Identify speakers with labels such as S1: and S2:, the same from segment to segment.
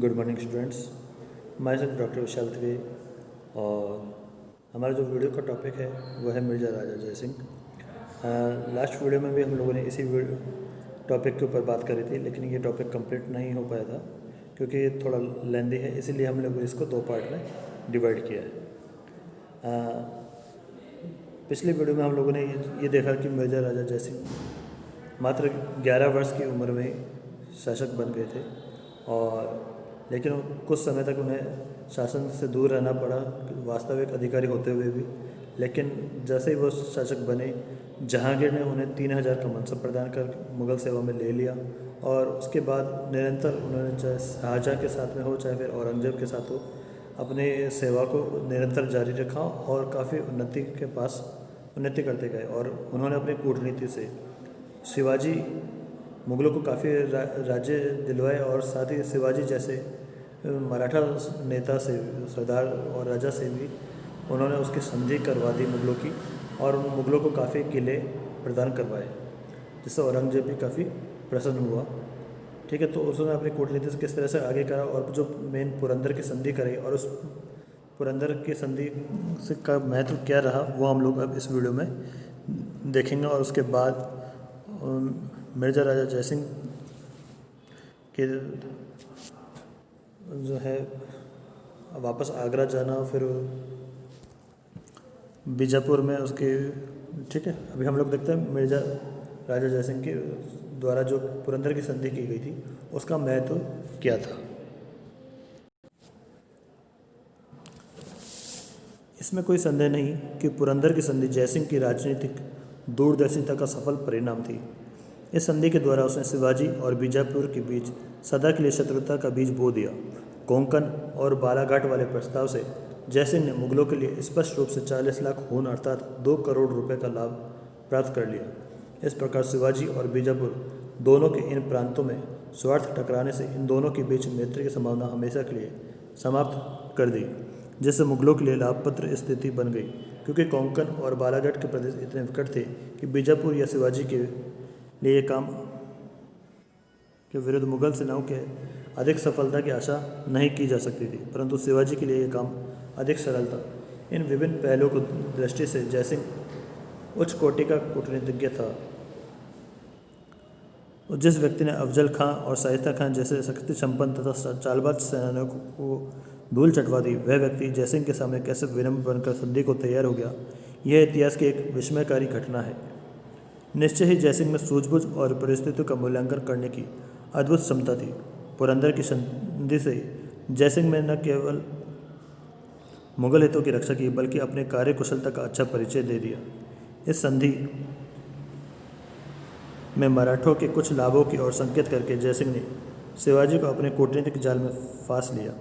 S1: Good morning students. Myself doctor Vishal Trivedi और हमारा जो वीडियो का टॉपिक है वो है मिर्ज़ा राजा जयसिंह। लास्ट वीडियो में भी हम लोगों ने इसी टॉपिक के ऊपर बात करी थी, लेकिन ये टॉपिक कंप्लीट नहीं हो पाया था क्योंकि ये थोड़ा लेंदी है, इसीलिए हम लोग इसको दो पार्ट में डिवाइड किया है। पिछली वीडियो में हम लोगों ने ये देखा कि मिर्ज़ा राजा जयसिंह मात्र 11 वर्ष की उम्र में शासक बन गए थे और लेकिन कुछ समय तक उन्हें शासन से दूर रहना पड़ा, वास्तविक अधिकारी होते हुए भी। लेकिन जैसे ही वो शासक बने, जहांगीर ने उन्हें 3000 का मनसब प्रदान कर मुग़ल सेवा में ले लिया और उसके बाद निरंतर उन्होंने चाहे शाहजहाँ के साथ में हो चाहे फिर औरंगज़ेब के साथ हो, अपनी सेवा को निरंतर जारी रखा और काफ़ी उन्नति करते गए। और उन्होंने अपनी कूटनीति से शिवाजी मुग़लों को काफ़ी राज्य दिलवाए और साथ ही शिवाजी जैसे मराठा नेता से, सरदार और राजा से भी उन्होंने उसकी संधि करवा दी मुग़लों की और उन मुग़लों को काफ़ी किले प्रदान करवाए, जिससे औरंगज़ेब भी काफ़ी प्रसन्न हुआ। ठीक है, तो उसने अपनी कूटनीति से किस तरह से आगे करा और जो मेन पुरंदर की संधि कराई और उस पुरंदर की संधि से का महत्व क्या रहा वो हम लोग अब इस वीडियो में देखेंगे। और उसके बाद मिर्ज़ा राजा जयसिंह के जो है वापस आगरा जाना, फिर बीजापुर में उसके, ठीक है, अभी हम लोग देखते हैं मिर्ज़ा राजा जयसिंह के द्वारा जो पुरंदर की संधि की गई थी उसका महत्व क्या था। इसमें कोई संदेह नहीं कि पुरंदर की संधि जयसिंह की राजनीतिक दूरदर्शिता का सफल परिणाम थी। इस संधि के द्वारा उसने शिवाजी और बीजापुर के बीच सदा के लिए शत्रुता का बीज बो दिया। कोंकण और बालाघाट वाले प्रस्ताव से जयसिंह ने मुग़लों के लिए स्पष्ट रूप से 40 लाख खून अर्थात 2 करोड़ रुपए का लाभ प्राप्त कर लिया। इस प्रकार शिवाजी और बीजापुर दोनों के इन प्रांतों में स्वार्थ टकराने से इन दोनों के बीच मैत्री की संभावना हमेशा के लिए समाप्त कर दी, जिससे मुग़लों के लिए लाभप्रद स्थिति बन गई। क्योंकि कोंकण और बालाघाट के प्रदेश इतने विकट थे कि बीजापुर या शिवाजी के लिए काम के विरुद्ध मुग़ल सेनाओं के अधिक सफलता की आशा नहीं की जा सकती थी, परंतु शिवाजी के लिए यह काम अधिक सरल था। इन विभिन्न पहलुओं की दृष्टि से जयसिंह उच्च कोटि का कूटनीतिज्ञ था। जिस व्यक्ति ने अफजल खां और शाइस्ता खां जैसे शक्ति संपन्न तथा चालबाज सेनानियों को धूल चटवा दी, वह व्यक्ति जयसिंह के सामने कैसे विनम्र बनकर संधि को तैयार हो गया, यह इतिहास की एक विस्मयकारी घटना है। निश्चय ही जयसिंह में सूझबूझ और परिस्थितियों का मूल्यांकन करने की अद्भुत क्षमता थी। पुरंदर की संधि से जयसिंह में न केवल मुग़ल हितों की रक्षा की बल्कि अपने कार्य कुशलता का अच्छा परिचय दे दिया। इस संधि में मराठों के कुछ लाभों की ओर संकेत करके जयसिंह ने शिवाजी को अपने कूटनीतिक जाल में फांस लिया।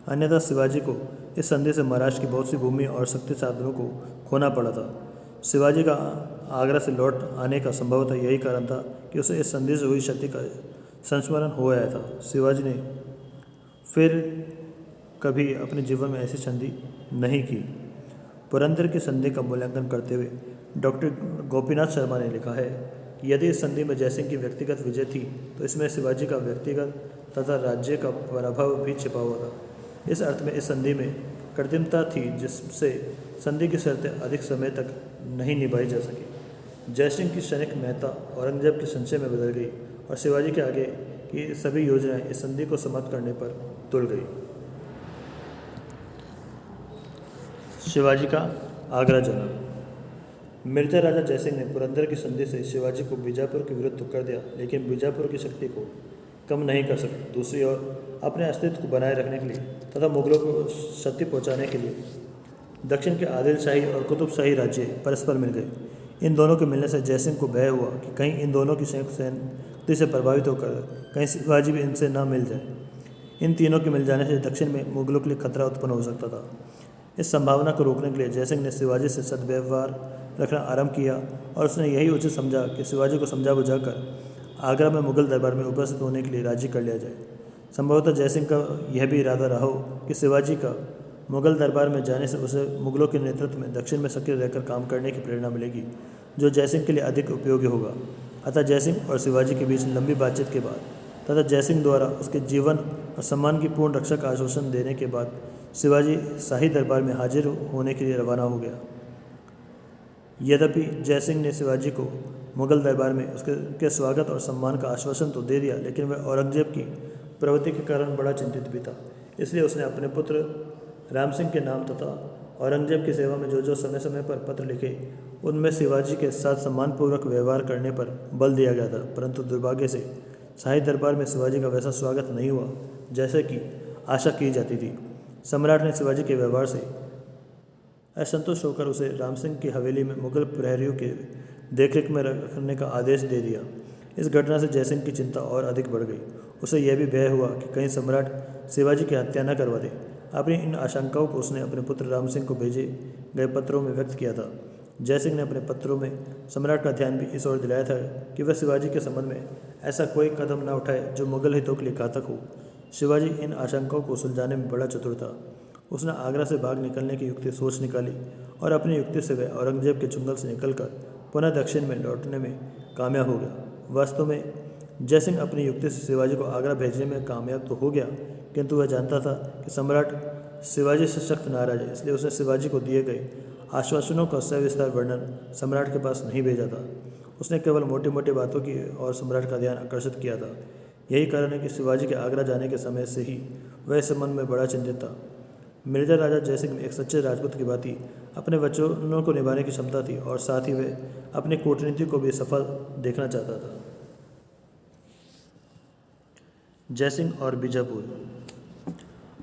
S1: अन्यथा शिवाजी को इस संधि से महाराष्ट्र की बहुत सी भूमि और शक्ति साधनों को खोना पड़ा था। शिवाजी का आगरा से लौट आने का संभवतः यही कारण था कि उसे इस संधि से हुई क्षति का संस्मरण हो आया था। शिवाजी ने फिर कभी अपने जीवन में ऐसी संधि नहीं की। पुरंदर की संधि का मूल्यांकन करते हुए डॉक्टर गोपीनाथ शर्मा ने लिखा है कि यदि इस संधि में जयसिंह की व्यक्तिगत विजय थी तो इसमें शिवाजी का व्यक्तिगत तथा राज्य का पराभव भी छिपा हुआ था। इस अर्थ में इस संधि में कृत्रिमता थी जिससे संधि की शर्तें अधिक समय तक नहीं निभाई जा सकी। जयसिंह की क्षणिक महत्ता औरंगजेब के संशय में बदल गई और शिवाजी के आगे की सभी योजनाएं इस संधि को समाप्त करने पर तुल गई। शिवाजी का आगरा जाना। मिर्ज़ा राजा जयसिंह ने पुरंदर की संधि से शिवाजी को बीजापुर के विरुद्ध कर दिया, लेकिन बीजापुर की शक्ति को कम नहीं कर सके। दूसरी ओर अपने अस्तित्व को बनाए रखने के लिए तथा मुग़लों को क्षति पहुंचाने के लिए दक्षिण के आदिल शाही और कुतुब शाही राज्य परस्पर मिल गए। इन दोनों के मिलने से जयसिंह को भय हुआ कि कहीं इन दोनों की संयुक्त शक्ति से प्रभावित होकर कहीं शिवाजी भी इनसे न मिल जाए। इन तीनों के मिल जाने से दक्षिण में मुग़लों के लिए खतरा उत्पन्न हो सकता था। इस संभावना को रोकने के लिए जयसिंह ने शिवाजी से सद्व्यवहार रखना आरंभ किया और उसने यही उचित समझा कि शिवाजी को समझा बुझाकर आगरा में मुग़ल दरबार में उपस्थित होने के लिए राजी कर लिया जाए। संभवतः जयसिंह का यह भी इरादा रहा हो कि शिवाजी का मुग़ल दरबार में जाने से उसे मुग़लों के नेतृत्व में दक्षिण में सक्रिय रहकर काम करने की प्रेरणा मिलेगी, जो जयसिंह के लिए अधिक उपयोगी होगा। अतः जयसिंह और शिवाजी के बीच लंबी बातचीत के बाद तथा जयसिंह द्वारा उसके जीवन और सम्मान की पूर्ण रक्षा का आश्वासन देने के बाद शिवाजी शाही दरबार में हाजिर होने के लिए रवाना हो गया। यद्यपि जयसिंह ने शिवाजी को मुगल दरबार में उसके स्वागत और सम्मान का आश्वासन तो दे दिया, लेकिन वह औरंगजेब की प्रवृत्ति के कारण बड़ा चिंतित भी था। इसलिए उसने अपने पुत्र राम सिंह के नाम तथा औरंगजेब की सेवा में जो जो समय समय पर पत्र लिखे, उनमें शिवाजी के साथ सम्मानपूर्वक व्यवहार करने पर बल दिया गया था। परंतु दुर्भाग्य से शाही दरबार में शिवाजी का वैसा स्वागत नहीं हुआ जैसे कि आशा की जाती थी। सम्राट ने शिवाजी के व्यवहार से असंतुष्ट होकर उसे राम सिंह की हवेली में मुगल प्रहरियों के देखरेख में रखने का आदेश दे दिया। इस घटना से जयसिंह की चिंता और अधिक बढ़ गई। उसे यह भी भय हुआ कि कहीं सम्राट शिवाजी की हत्या न करवा दे। अपनी इन आशंकाओं को उसने अपने पुत्र राम सिंह को भेजे गए पत्रों में व्यक्त किया था। जयसिंह ने अपने पत्रों में सम्राट का ध्यान भी इस ओर दिलाया था कि वह शिवाजी के संबंध में ऐसा कोई कदम न उठाए जो मुगल हितों के लिए घातक हो। शिवाजी इन आशंकाओं को सुलझाने में बड़ा चतुर था। उसने आगरा से भाग निकलने की युक्ति सोच निकाली और अपनी युक्ति से वह औरंगजेब के चुंगल से निकलकर पुनः दक्षिण में लौटने में कामयाब हो गया। वास्तव में जयसिंह अपनी युक्ति से शिवाजी को आगरा भेजने में कामयाब तो हो गया, किंतु वह जानता था कि सम्राट शिवाजी से सख्त नाराज है। इसलिए उसने शिवाजी को दिए गए आश्वासनों का सविस्तार वर्णन सम्राट के पास नहीं भेजा था। उसने केवल मोटी मोटी बातों की और सम्राट का ध्यान आकर्षित किया था। यही कारण है कि शिवाजी के आगरा जाने के समय से ही वह इस संबंध में बड़ा चिंतित था। मिर्जा राजा जयसिंह में एक सच्चे राजपूत की भांति अपने वचनों को निभाने की क्षमता थी और साथ ही वह अपनी कूटनीति को भी सफल देखना चाहता था। जयसिंह और बीजापुर।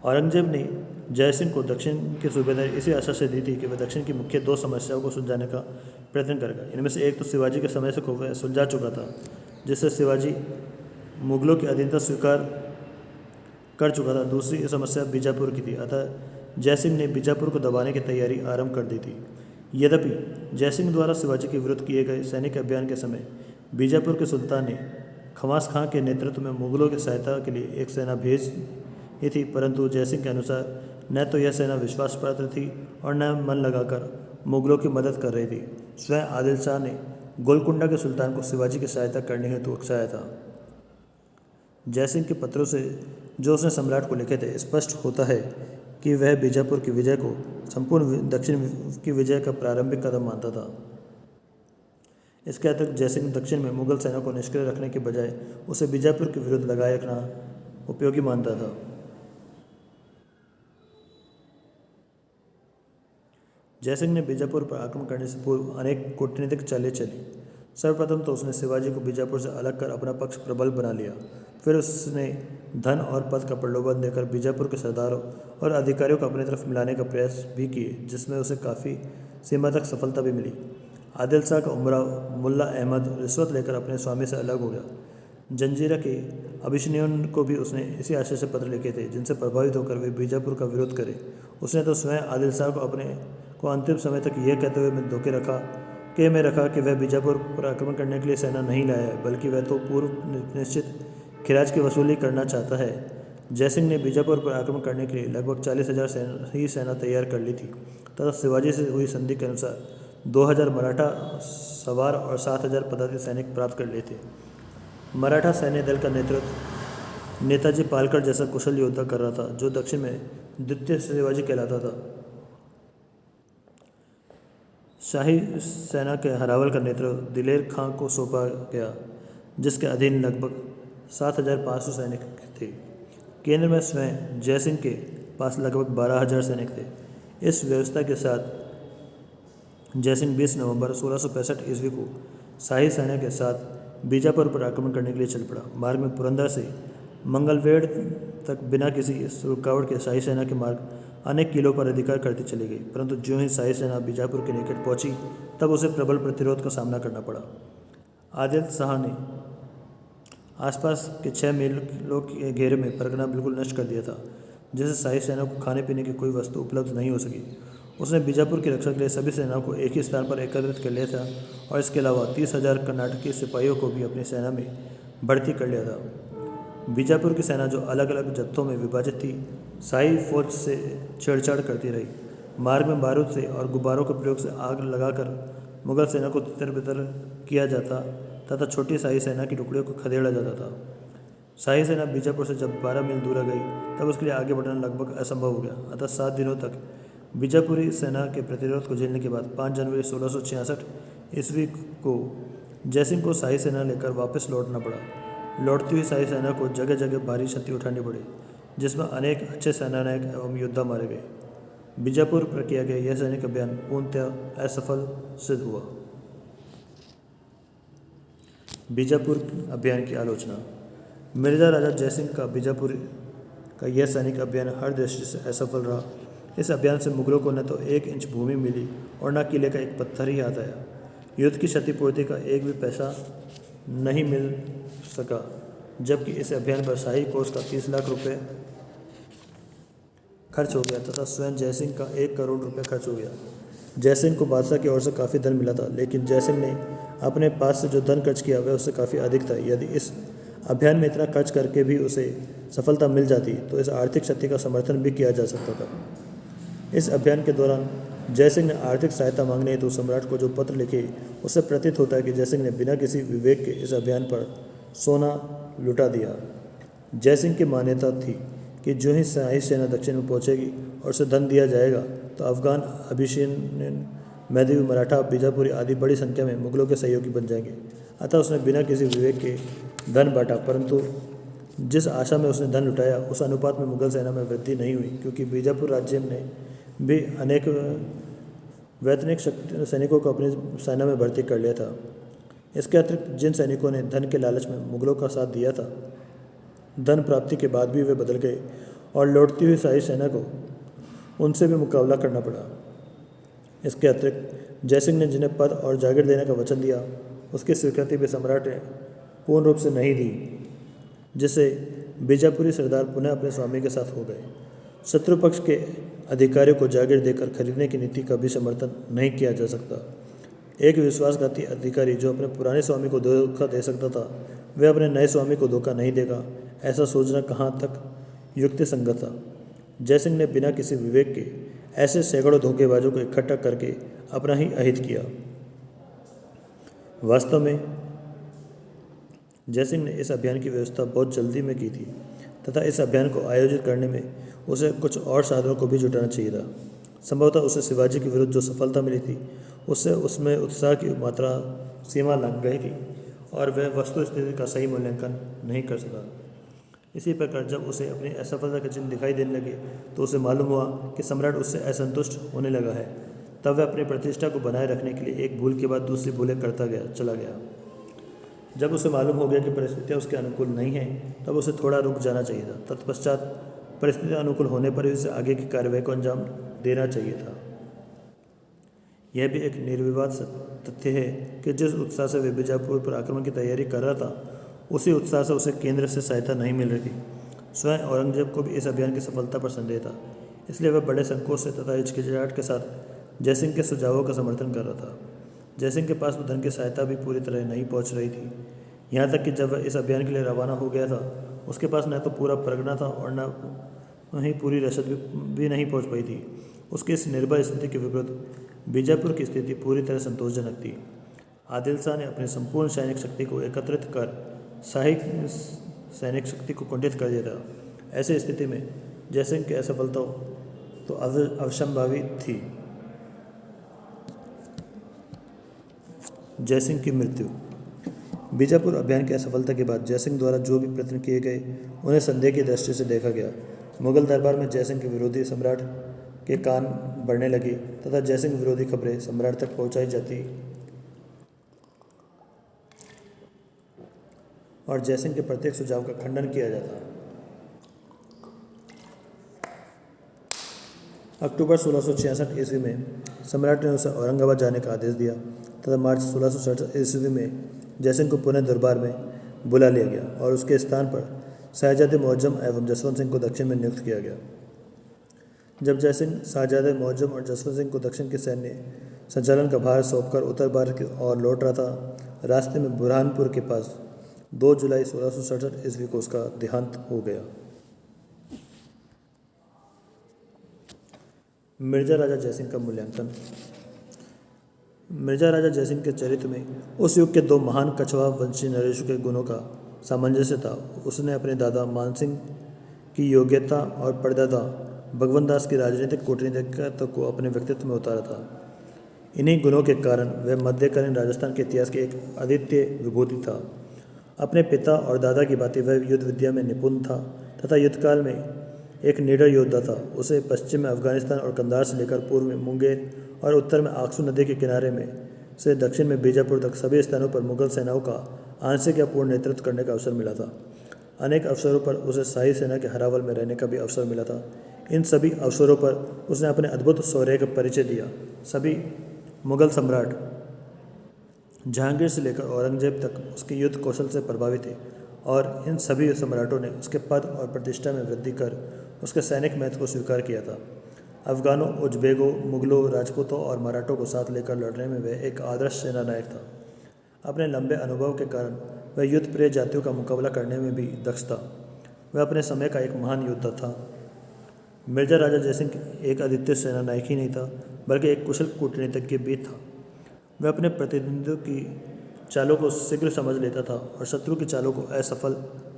S1: औरंगजेब ने जयसिंह को दक्षिण की सूबेदारी इसी आशा से दी थी कि वह दक्षिण की मुख्य दो समस्याओं को सुलझाने का प्रयत्न करेगा। इनमें से एक तो शिवाजी के समय से को वह सुलझा चुका था, जिससे शिवाजी मुगलों की अधीनता स्वीकार कर चुका था। दूसरी समस्या बीजापुर की थी, अतः जयसिंह ने बीजापुर को दबाने की तैयारी आरंभ कर दी थी। यद्यपि जयसिंह द्वारा शिवाजी के विरुद्ध किए गए सैनिक अभियान के समय बीजापुर के सुल्तान ने खवास खां के नेतृत्व में मुगलों की सहायता के लिए एक सेना भेजी थी, परंतु जयसिंह के अनुसार न तो यह सेना विश्वासपात्र थी और न मन लगाकर मुगलों की मदद कर रही थी। स्वयं आदिल शाह ने गोलकुंडा के सुल्तान को शिवाजी की सहायता करने हेतु उकसाया था। जयसिंह के पत्रों से जो उसने सम्राट को लिखे थे, स्पष्ट होता है कि वह बीजापुर की विजय को संपूर्ण दक्षिण की विजय का प्रारंभिक कदम मानता था। इसके अतिरिक्त जयसिंह दक्षिण में मुगल सेना को निष्क्रिय रखने के बजाय उसे बीजापुर के विरुद्ध लगाए रखना उपयोगी मानता था। जयसिंह ने बीजापुर पर आक्रमण करने से पूर्व अनेक कूटनीतिक चालें चली। सर्वप्रथम तो उसने शिवाजी को बीजापुर से अलग कर अपना पक्ष प्रबल बना लिया। फिर उसने धन और पद का प्रलोभन देकर बीजापुर के सरदारों और अधिकारियों को अपनी तरफ मिलाने का प्रयास भी किए, जिसमें उसे काफ़ी सीमा तक सफलता भी मिली। आदिल शाह का उमराव मुल्ला अहमद रिश्वत लेकर अपने स्वामी से अलग हो गया। जंजीरा के अभिशनियों को भी उसने इसी आशय से पत्र लिखे थे, जिनसे प्रभावित होकर वे बीजापुर का विरोध करें। उसने तो स्वयं आदिल शाह को अपने को अंतिम समय तक यह कहते हुए मैं धोखे में रखा कि वह बीजापुर पर आक्रमण करने के लिए सेना नहीं लाया है, बल्कि वह तो पूर्व निश्चित खिराज की वसूली करना चाहता है। जयसिंह ने बीजापुर पर आक्रमण करने के लिए लगभग 40,000 ही सेना तैयार कर ली थी तथा शिवाजी से हुई संधि के अनुसार 2,000 मराठा सवार और 7,000 पदाति सैनिक प्राप्त कर लिए थे। मराठा सैन्य दल का नेतृत्व नेताजी पालकर जैसा कुशल योद्धा कर रहा था, जो दक्षिण में द्वितीय शिवाजी कहलाता था। शाही सेना के हरावल का नेतृत्व दिलेर खां को सौंपा गया, जिसके अधीन लगभग 7,500 सैनिक थे। केंद्र में स्वयं जयसिंह के पास लगभग 12,000 सैनिक थे। इस व्यवस्था के साथ जयसिंह 20 नवंबर 1665 ईस्वी को शाही सेना के साथ बीजापुर पर आक्रमण करने के लिए चल पड़ा। मार्ग में पुरंदर से मंगलवेढ़ तक बिना किसी रुकावट के शाही सेना के मार्ग अनेक किलों पर अधिकार करती चली गई, परंतु ज्यों ही शाही सेना बीजापुर के निकट पहुंची तब उसे प्रबल प्रतिरोध का सामना करना पड़ा। आदिल शाह ने आसपास के 6 मीलों के घेरे में परगना बिल्कुल नष्ट कर दिया था, जिससे शाही सेना को खाने पीने की कोई वस्तु उपलब्ध नहीं हो सकी। उसने बीजापुर की रक्षा के लिए सभी सेनाओं को एक ही स्थान पर एकत्रित कर लिया था और इसके अलावा 30,000 कर्नाटकी सिपाहियों को भी अपनी सेना में भर्ती कर लिया था। बीजापुर की सेना जो अलग अलग जत्थों में विभाजित थी, शाही फौज से छेड़छाड़ करती रही। मार्ग में बारूद से और गुब्बारों के प्रयोग से आग लगाकर मुगल सेना को तितर बितर किया जाता तथा छोटी शाही सेना की टुकड़ियों को खदेड़ा जाता था। शाही सेना बीजापुर से जब 12 मील दूर गई तब उसके लिए आगे बढ़ना लगभग असंभव हो गया। अतः 7 दिनों तक बीजापुरी सेना के प्रतिरोध को झेलने के बाद 5 जनवरी 1666 ईस्वी को जयसिंह को शाही सेना लेकर वापस लौटना पड़ा। लौटती हुई शाही सेना को जगह जगह भारी क्षति उठानी पड़ी, जिसमें अनेक अच्छे सेनानायक एवं योद्धा मारे गए। बीजापुर पर किया गया यह सैनिक अभियान पूर्णतः असफल सिद्ध हुआ। बीजापुर अभियान की आलोचना। मिर्जा राजा जयसिंह का बीजापुर का यह सैनिक अभियान हर दृष्टि से असफल रहा। इस अभियान से मुगलों को न तो 1 इंच भूमि मिली और न किले का एक पत्थर ही हाथ आया। युद्ध की क्षतिपूर्ति का एक भी पैसा नहीं मिल सका, जबकि इस अभियान पर शाही कोष का 30 लाख रुपए खर्च हो गया तथा स्वयं जयसिंह का 1 करोड़ रुपए खर्च हो गया। जयसिंह को बादशाह की ओर से काफ़ी धन मिला था, लेकिन जयसिंह ने अपने पास से जो धन खर्च किया वह उससे काफ़ी अधिक था। यदि इस अभियान में इतना खर्च करके भी उसे सफलता मिल जाती तो इस आर्थिक क्षति का समर्थन भी किया जा सकता था। इस अभियान के दौरान जयसिंह ने आर्थिक सहायता मांगने हेतु सम्राट को जो पत्र लिखे, उससे प्रतीत होता है कि जयसिंह ने बिना किसी विवेक के इस अभियान पर सोना लुटा दिया। जयसिंह की मान्यता थी कि जो ही शाही सेना दक्षिण में पहुंचेगी और उसे धन दिया जाएगा तो अफगान, अबिसिनियन, मैदेवी, मराठा, बीजापुरी आदि बड़ी संख्या में मुगलों के सहयोगी बन जाएंगे। अतः उसने बिना किसी विवेक के धन बांटा, परंतु जिस आशा में उसने धन लुटाया उस अनुपात में मुगल सेना में वृद्धि नहीं हुई, क्योंकि बीजापुर राज्य ने भी अनेक वैतनिक सैनिकों को अपनी सेना में भर्ती कर लिया था। इसके अतिरिक्त जिन सैनिकों ने धन के लालच में मुगलों का साथ दिया था, धन प्राप्ति के बाद भी वे बदल गए और लौटती हुई शाही सेना को उनसे भी मुकाबला करना पड़ा। इसके अतिरिक्त जयसिंह ने जिन्हें पद और जागीर देने का वचन दिया, उसकी स्वीकृति भी सम्राट ने पूर्ण रूप से नहीं दी, जिससे बीजापुरी सरदार पुनः अपने स्वामी के साथ हो गए। शत्रु पक्ष के अधिकारियों को जागीर देकर खरीदने की नीति का भी समर्थन नहीं किया जा सकता। एक विश्वासघाती अधिकारी जो अपने पुराने स्वामी को धोखा दे सकता था, वह अपने नए स्वामी को धोखा नहीं देगा, ऐसा सोचना कहाँ तक युक्ति संगत था। जयसिंह ने बिना किसी विवेक के ऐसे सैकड़ों धोखेबाजों को इकट्ठा करके अपना ही अहित किया। वास्तव में जयसिंह ने इस अभियान की व्यवस्था बहुत जल्दी में की थी तथा इस अभियान को आयोजित करने में उसे कुछ और साधनों को भी जुटाना चाहिए था। संभवतः उसे शिवाजी के विरुद्ध जो सफलता मिली थी, उससे उसमें उत्साह की मात्रा सीमा लग गई थी और वह वस्तु स्थिति का सही मूल्यांकन नहीं कर सका। इसी प्रकार जब उसे अपनी असफलता के चिन्ह दिखाई देने लगे तो उसे मालूम हुआ कि सम्राट उससे असंतुष्ट होने लगा है। तब वह अपनी प्रतिष्ठा को बनाए रखने के लिए एक भूल के बाद दूसरी भूलें करता चला गया। जब उसे मालूम हो गया कि परिस्थितियाँ उसके अनुकूल नहीं हैं, तब उसे थोड़ा रुक जाना चाहिए था। तत्पश्चात परिस्थितियाँ अनुकूल होने पर ही उसे आगे की कार्यवाही को अंजाम देना चाहिए था। यह भी एक निर्विवाद तथ्य है कि जिस उत्साह से वह बीजापुर पर आक्रमण की तैयारी कर रहा था, उसी उत्साह से उसे केंद्र से सहायता नहीं मिल रही थी। स्वयं औरंगजेब को भी इस अभियान की सफलता पर संदेह था, इसलिए वह बड़े संकोच से तथा हिचकिचाहट के साथ जयसिंह के सुझावों का समर्थन कर रहा था। जयसिंह के पास तो धन की सहायता भी पूरी तरह नहीं पहुंच रही थी। यहाँ तक कि जब वह इस अभियान के लिए रवाना हो गया था, उसके पास न तो पूरा परगना था और न ही पूरी रसद भी नहीं पहुँच पाई थी। उसकी इस निर्भय स्थिति के विपरीत बीजापुर की स्थिति पूरी तरह संतोषजनक थी। आदिल शाह ने अपनी संपूर्ण सैनिक शक्ति को एकत्रित कर शाही सैनिक शक्ति को कुंठित कर दिया था। ऐसी स्थिति में जयसिंह की असफलता तो अवश्यंभावी थी। जयसिंह की मृत्यु। बीजापुर अभियान की असफलता के बाद जयसिंह द्वारा जो भी प्रयत्न किए गए, उन्हें संदेह की दृष्टि से देखा गया। मुगल दरबार में जयसिंह के विरोधी सम्राट के कान बढ़ने लगे तथा जयसिंह विरोधी खबरें सम्राट तक पहुंचाई जाती और जयसिंह के प्रत्येक सुझाव का खंडन किया जाता। अक्टूबर 1666 ईस्वी में सम्राट ने उसे औरंगाबाद जाने का आदेश दिया तथा मार्च 1667 ईस्वी में जयसिंह को पुणे दरबार में बुला लिया गया और उसके स्थान पर शाहजादे मुअज्जम एवं जसवंत सिंह को दक्षिण में नियुक्त किया गया। जब जयसिंह शाहजादे मुअज्जम और जसवंत सिंह को दक्षिण के सैन्य संचालन का भार सौंपकर उत्तर भारत की ओर लौट रहा था, रास्ते में बुरहानपुर के पास 2 जुलाई 1667 ईस्वी को उसका देहांत हो गया। मिर्जा राजा जयसिंह का मूल्यांकन। मिर्जा राजा जयसिंह के चरित्र में उस युग के 2 महान कछवा वंशी नरेशों के गुणों का सामंजस्य था। उसने अपने दादा मानसिंह की योग्यता और परदादा भगवंत दास की राजनीतिक कूटनीतिज्ञता को अपने व्यक्तित्व में उतारा था। इन्हीं गुणों के कारण वह मध्यकालीन राजस्थान के इतिहास की एक अद्वितीय विभूति था। अपने पिता और दादा की भांति वह युद्ध विद्या में निपुण था तथा युद्धकाल में एक निडर योद्धा था। उसे पश्चिम में अफगानिस्तान और कंधार से लेकर पूर्व में मुंगेर और उत्तर में आक्सू नदी के किनारे में से दक्षिण में बीजापुर तक सभी स्थानों पर मुगल सेनाओं का आंशिक या पूर्ण नेतृत्व करने का अवसर मिला था। अनेक अवसरों पर उसे शाही सेना के हरावल में रहने का भी अवसर मिला था। इन सभी अवसरों पर उसने अपने अद्भुत शौर्य का परिचय दिया। सभी मुगल सम्राट जहांगीर से लेकर औरंगजेब तक उसके युद्ध कौशल से प्रभावित थे और इन सभी सम्राटों ने उसके पद और प्रतिष्ठा में वृद्धि कर उसके सैनिक महत्व को स्वीकार किया था। अफगानों, उज्बेकों, मुगलों, राजपूतों और मराठों को साथ लेकर लड़ने में वह एक आदर्श सेना नायक था। अपने लंबे अनुभव के कारण वह युद्ध प्रिय जातियों का मुकाबला करने में भी दक्ष था। वह अपने समय का एक महान योद्धा था। मिर्जा राजा जयसिंह एक अद्वितीय सेना नायक ही नहीं था, बल्कि एक कुशल कूटनीतिज्ञ भी था। वह अपने प्रतिद्वंदियों की चालों को शीघ्र समझ लेता था और शत्रु की चालों को असफल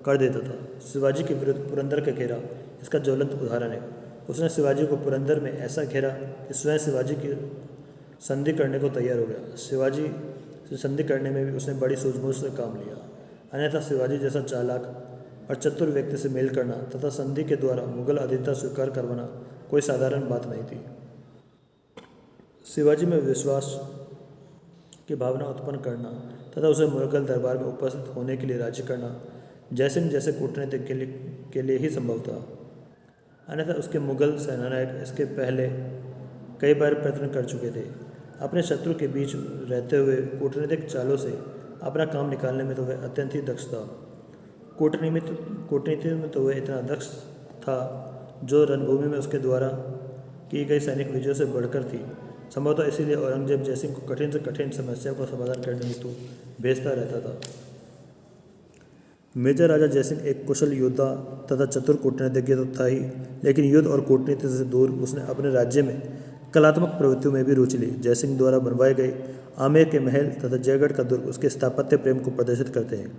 S1: कर देता था। शिवाजी के विरुद्ध पुरंदर का घेरा इसका ज्वलंत उदाहरण है। उसने शिवाजी को पुरंदर में ऐसा घेरा कि स्वयं शिवाजी की संधि करने को तैयार हो गया। शिवाजी से संधि करने में भी उसने बड़ी सूझबूझ से काम लिया। अन्यथा शिवाजी जैसा चालाक और चतुर व्यक्ति से मेल करना तथा संधि के द्वारा मुगल अधीनता स्वीकार करवाना कोई साधारण बात नहीं थी। शिवाजी में विश्वास की भावना उत्पन्न करना तथा उसे मुगल दरबार में उपस्थित होने के लिए राजी करना जयसिंह जैसे कूटनीतिज्ञ के लिए ही संभव था। अन्यथा उसके मुगल सेनानायक इसके पहले कई बार प्रयत्न कर चुके थे। अपने शत्रु के बीच रहते हुए कूटनीतिक चालों से अपना काम निकालने में तो वह अत्यंत ही दक्ष था। कूटनीति में तो वह इतना दक्ष था जो रणभूमि में उसके द्वारा की गई सैनिक विजयों से बढ़कर थी। संभवतः इसीलिए औरंगजेब जयसिंह को कठिन से कठिन समस्या का समाधान करने हेतु भेजता रहता था। मिर्जा राजा जयसिंह एक कुशल योद्धा तथा चतुर कूटनीतिज्ञ तो था ही, लेकिन युद्ध और कूटनीति से दूर उसने अपने राज्य में कलात्मक प्रवृत्तियों में भी रुचि ली। जयसिंह द्वारा बनवाए गए आमेर के महल तथा जयगढ़ का दुर्ग उसके स्थापत्य प्रेम को प्रदर्शित करते हैं।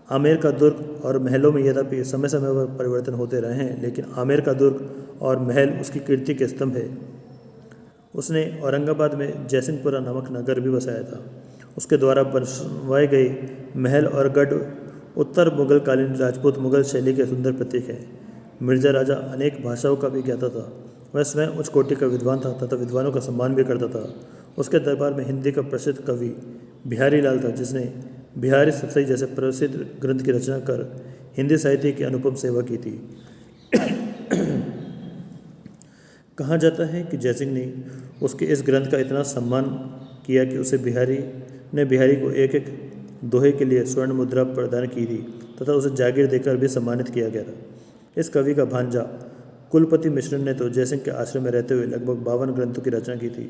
S1: आमेर का दुर्ग और महलों में यद्यपि समय समय पर परिवर्तन होते रहे हैं, लेकिन आमेर का दुर्ग और महल उसकी कीर्ति के स्तंभ है। उसने औरंगाबाद में जयसिंहपुरा नामक नगर भी बसाया था। उसके द्वारा बनवाए गए महल और गढ़ उत्तर मुगलकालीन राजपूत मुगल शैली के सुंदर प्रतीक है। मिर्जा राजा अनेक भाषाओं का भी ज्ञाता था। वह स्वयं उच्च कोटि का विद्वान था तथा विद्वानों का सम्मान भी करता था। उसके दरबार में हिंदी का प्रसिद्ध कवि बिहारी लाल था, जिसने बिहारी सतसई जैसे प्रसिद्ध ग्रंथ की रचना कर हिंदी साहित्य की अनुपम सेवा की थी। कहा जाता है कि जयसिंह ने उसके इस ग्रंथ का इतना सम्मान किया कि उसे बिहारी को एक एक दोहे के लिए स्वर्ण मुद्रा प्रदान की थी तथा उसे जागीर देकर भी सम्मानित किया गया था। इस कवि का भांजा कुलपति मिश्र ने तो जयसिंह के आश्रम में रहते हुए लगभग 52 ग्रंथों की रचना की थी।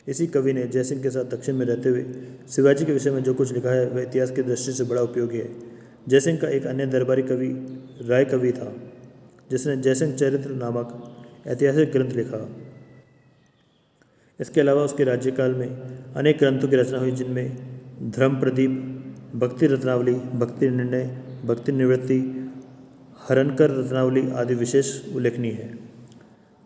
S1: इसी कवि ने जयसिंह के साथ दक्षिण में रहते हुए शिवाजी के विषय में जो कुछ लिखा है वह इतिहास की दृष्टि से बड़ा उपयोगी है। जयसिंह का एक अन्य दरबारी कवि राय कवि था, जिसने जयसिंह चरित्र नामक ऐतिहासिक ग्रंथ लिखा। इसके अलावा उसके राज्यकाल में अनेक ग्रंथों की रचना हुई, जिनमें धर्म प्रदीप, भक्ति रत्नावली, भक्ति निर्णय, भक्ति निवृत्ति, हरनकर रत्नावली आदि विशेष उल्लेखनीय है।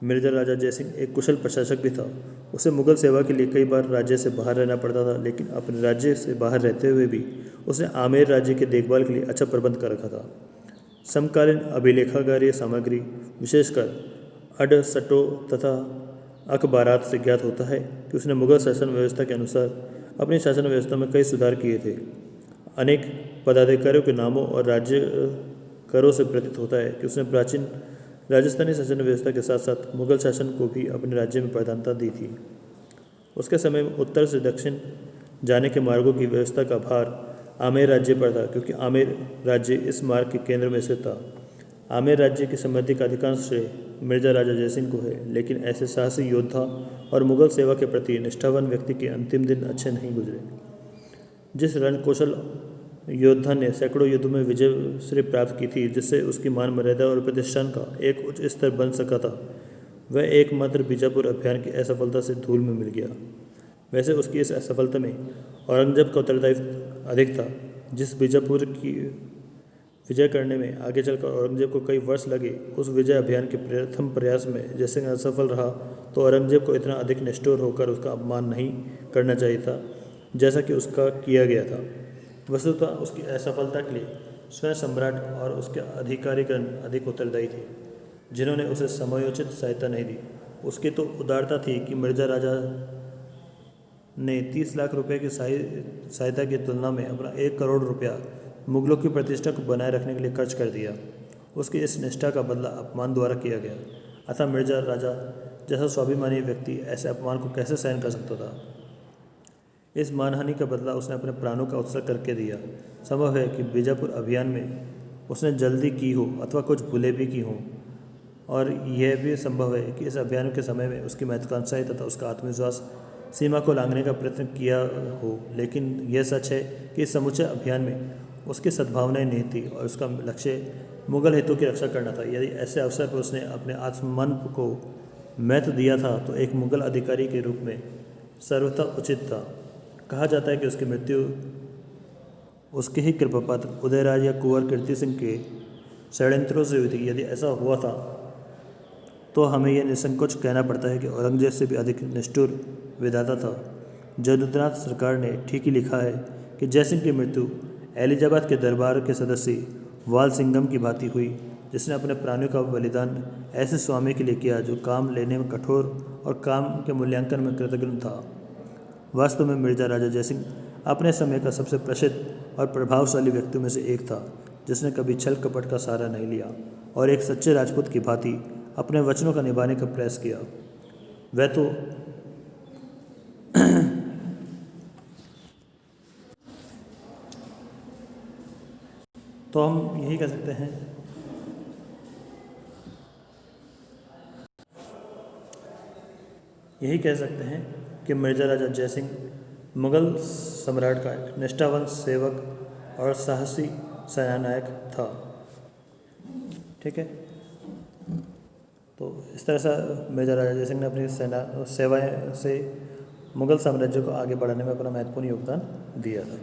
S1: मिर्जा राजा जयसिंह एक कुशल प्रशासक भी था। उसे मुगल सेवा के लिए कई बार राज्य से बाहर रहना पड़ता था, लेकिन अपने राज्य से बाहर रहते हुए भी उसने आमेर राज्य के देखभाल के लिए अच्छा प्रबंध कर रखा था। समकालीन अभिलेखागारीय सामग्री विशेषकर अडसटों तथा अखबारात से ज्ञात होता है कि उसने मुगल शासन व्यवस्था के अनुसार अपनी शासन व्यवस्था में कई सुधार किए थे। अनेक पदाधिकारियों के नामों और राज्य करों से प्रतीत होता है कि उसने प्राचीन राजस्थानी शासन व्यवस्था के साथ साथ मुगल शासन को भी अपने राज्य में प्रधानता दी थी। उसके समय में उत्तर से दक्षिण जाने के मार्गों की व्यवस्था का भार आमेर राज्य पर था, क्योंकि आमेर राज्य इस मार्ग के केंद्र में स्थित था। आमेर राज्य की समृद्धि का अधिकांश श्रेय मिर्जा राजा जयसिंह को है, लेकिन ऐसे साहसी योद्धा और मुगल सेवा के प्रति निष्ठावान व्यक्ति के अंतिम दिन अच्छे नहीं गुजरे। जिस रणकौशल योद्धा ने सैकड़ों युद्धों में विजय श्री प्राप्त की थी, जिससे उसकी मान मर्यादा और प्रतिष्ठान का एक उच्च स्तर बन सका था, वह एकमात्र बीजापुर अभियान की असफलता से धूल में मिल गया। वैसे उसकी इस असफलता में औरंगजेब का उत्तरदायित्व अधिक था। जिस बीजापुर की विजय करने में आगे चलकर औरंगजेब को कई वर्ष लगे। उस विजय अभियान के प्रथम प्रयास में जयसिंह असफल रहा तो औरंगजेब को इतना अधिक निष्ठुर होकर उसका अपमान नहीं करना चाहिए था जैसा कि उसका किया गया था। वस्तुतः उसकी असफलता के लिए स्वयं सम्राट और उसके अधिकारीगण अधिक उत्तरदायी थे, जिन्होंने उसे समयोचित सहायता नहीं दी। उसकी तो उदारता थी कि मिर्जा राजा ने 30 लाख रुपए की सहायता की तुलना में अपना 1 करोड़ रुपया मुगलों की प्रतिष्ठा को बनाए रखने के लिए खर्च कर दिया। उसकी इस निष्ठा का बदला अपमान द्वारा किया गया। अतः मिर्जा राजा जैसा स्वाभिमानी व्यक्ति ऐसे अपमान को कैसे सहन कर सकता था। इस मानहानि का बदला उसने अपने प्राणों का उत्सर्ग करके दिया। संभव है कि बीजापुर अभियान में उसने जल्दी की हो अथवा कुछ भूलें भी की हों, और यह भी संभव है कि इस अभियान के समय में उसकी महत्वाकांक्षाएं तथा उसका आत्मविश्वास सीमा को लांघने का प्रयत्न किया हो। लेकिन यह सच है कि इस समूचे अभियान में उसकी सद्भावनाएं निहित थी और उसका लक्ष्य मुगल हितों की रक्षा करना था। यदि ऐसे अवसर पर उसने अपने आत्मसम्मान को महत्व दिया था तो एक मुगल अधिकारी के रूप में सर्वथा उचित था। कहा जाता है कि उसकी मृत्यु उसके ही कृपापात्र उदयराज या कुंवर कीर्ति सिंह के षड्यंत्रों से हुई थी। यदि ऐसा हुआ था तो हमें यह निसंकोच कहना पड़ता है कि औरंगजेब से भी अधिक निष्ठुर विधाता था। जयद्रथनाथ सरकार ने ठीक ही लिखा है कि जयसिंह की मृत्यु एलिजाबाद के दरबार के सदस्य वाल सिंघम की भांति हुई, जिसने अपने प्राणों का बलिदान ऐसे स्वामी के लिए किया जो काम लेने में कठोर और काम के मूल्यांकन में कृतज्ञ था। वास्तव में मिर्जा राजा जयसिंह अपने समय का सबसे प्रसिद्ध और प्रभावशाली व्यक्तियों में से एक था, जिसने कभी छल कपट का सहारा नहीं लिया और एक सच्चे राजपूत की भांति अपने वचनों का निभाने का प्रयास किया। वह तो हम यही कह सकते हैं कि मिर्जा राजा जयसिंह मुगल सम्राट का एक निष्ठावान सेवक और साहसी सेनानायक था। ठीक है, तो इस तरह से मिर्जा राजा जयसिंह ने अपनी सेवाएं से मुगल साम्राज्य को आगे बढ़ाने में अपना महत्वपूर्ण योगदान दिया था।